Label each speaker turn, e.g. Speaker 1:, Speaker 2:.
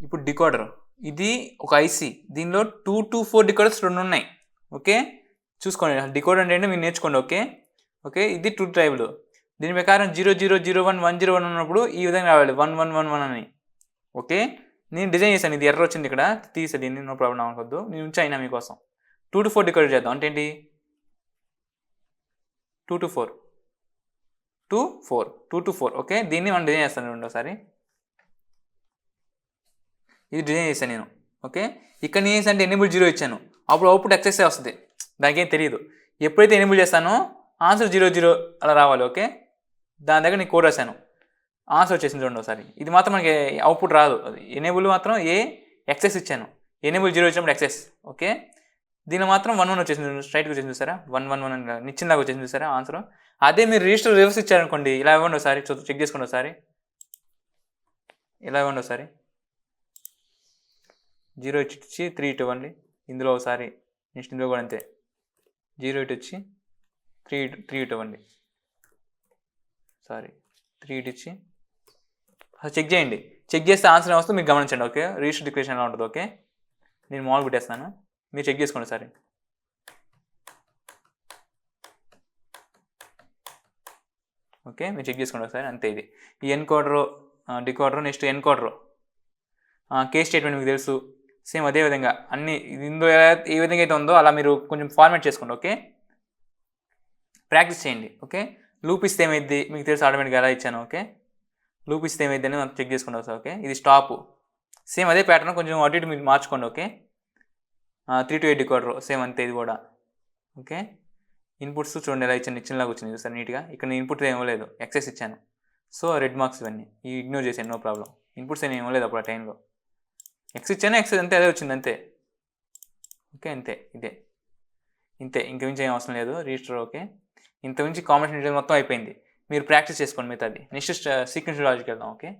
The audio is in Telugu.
Speaker 1: ఇప్పుడు డికోడర్ ఇది ఒక ఐసీ, దీనిలో 2 to 4 డికోడర్స్ 2 ఉన్నాయి. ఓకే, చూసుకోండి. డికోడర్ అంటే మీరు నేర్చుకోండి. ఓకే ఓకే, ఇది 2 టైపులు. దీని ప్రకారం 0001 101 ఉన్నప్పుడు ఈ విధంగా రావాలి 1111 అని. ఓకే, నేను డిజైన్ చేశాను. ఇది ఎర్ర వచ్చింది ఇక్కడ, తీసే దీన్ని, నో ప్రాబ్లం అనుకోవద్దు. నేను ఉంచైనా మీకోసం 2 to 4 డికోడర్ చేద్దాం. అంటే ఏంటి 2 to 4 2 to 4. ఓకే, దీన్ని మనం డిజైన్ చేస్తాను రెండోసారి. ఇది డిజైన్ చేశాను నేను. ఓకే, ఇక్కడ నేను చేసాను అంటే ఎనేబుల్ 0 ఇచ్చాను, అప్పుడు అవుట్పుట్ ఎక్సెస్ వస్తుంది, దానికి ఏం తెలియదు. ఎప్పుడైతే ఎనేబుల్ చేస్తానో ఆన్సర్ 00 అలా రావాలి. ఓకే, దాని దగ్గర నేను కోడ్ రాశాను, ఆన్సర్ వచ్చేసింది రెండోసారి. ఇది మాత్రం మనకి అవుట్పుట్ రాదు, అది ఎనేబుల్ మాత్రం ఎక్సెస్ ఇచ్చాను, ఎనేబుల్ 0 వచ్చినప్పుడు ఎక్సెస్. ఓకే, దీని మాత్రం 11 వచ్చేసింది, స్ట్రైట్గా వచ్చేసింది చూసారా, 111 నిచ్చిందాకా వచ్చేసింది చూసారా ఆన్సర్. అదే మీరు రిజిస్టర్ రివర్స్ ఇచ్చారనుకోండి, ఇలా ఇవ్వండి ఒకసారి, చెక్ చేసుకోండి ఒకసారి, ఇలా ఇవ్వండి ఒకసారి. 0 ఇచ్చి 3 ఇటు ఇవ్వండి, ఇందులో ఒకసారి, నెక్స్ట్ ఇందులో కూడా అంతే, 0 ఇటు వచ్చి 3 ఇటు ఇవ్వండి, సారీ 3 ఇటు ఇచ్చి చెక్ చేయండి. చెక్ చేస్తే ఆన్సర్ వస్తే మీరు గమనించండి. ఓకే, రిజిస్టర్ డిక్లరేషన్ ఎలా ఉంటుంది. ఓకే, నేను మామూలు పెట్టేస్తాను, మీరు చెక్ చేసుకోండి సరే. ఓకే, మీరు చెక్ చేసుకోండి ఒకసారి, అంతే. ఇది ఈ ఎన్కోడరు, డికోడరు, నెక్స్ట్ ఎన్కోడరు, కేస్ స్టేట్మెంట్ మీకు తెలుసు. సేమ్ అదే విధంగా అన్ని ఇందులో ఏ విధంగా అయితే ఉందో అలా మీరు కొంచెం ఫార్మాట్ చేసుకోండి. ఓకే, ప్రాక్టీస్ చేయండి. ఓకే, లూప్ ఇస్తే ఏమైంది మీకు తెలుసు, ఆటోమేటిక్గా ఎలా ఇచ్చాను. ఓకే, లూప్ ఇస్తే ఏమైంది అని చెక్ చేసుకోండి ఒకసారి. ఓకే, ఇది స్టాప్, సేమ్ అదే ప్యాటర్న్, కొంచెం అటు ఇటు మీరు మార్చుకోండి. ఓకే, 3 to 8 డికోడర్ సేమ్ అంతే, ఇది కూడా. ఓకే, ఇన్పుట్స్ చూడండి ఎలా ఇచ్చాను, ఇచ్చినలాగా వచ్చింది చూసారు నీట్గా. ఇక్కడ నేను ఇన్పుట్ ఏం ఇవ్వలేదు, ఎక్సెస్ ఇచ్చాను. సో రెడ్ మార్క్స్ ఇవన్నీ ఇగ్నోర్ చేశాను, నో ప్రాబ్లం. ఇన్పుట్స్ ఏమి ఇవ్వలేదు అప్పుడు ఆ టైంలో, ఎక్స్ ఇచ్చాను, ఎక్సెస్ అంతే, అదే వచ్చింది అంతే. ఓకే, అంతే, ఇదే ఇంతే, ఇంతకుమించి ఏం అవసరం లేదు రిజిస్టర్. ఓకే, ఇంతకుమించి కాంబినేషన్ మొత్తం అయిపోయింది. మీరు ప్రాక్టీస్ చేసుకోండి మిగతాది. నెక్స్ట్ సీక్వెన్స్ లాజిక్ వెళ్దాం. ఓకే.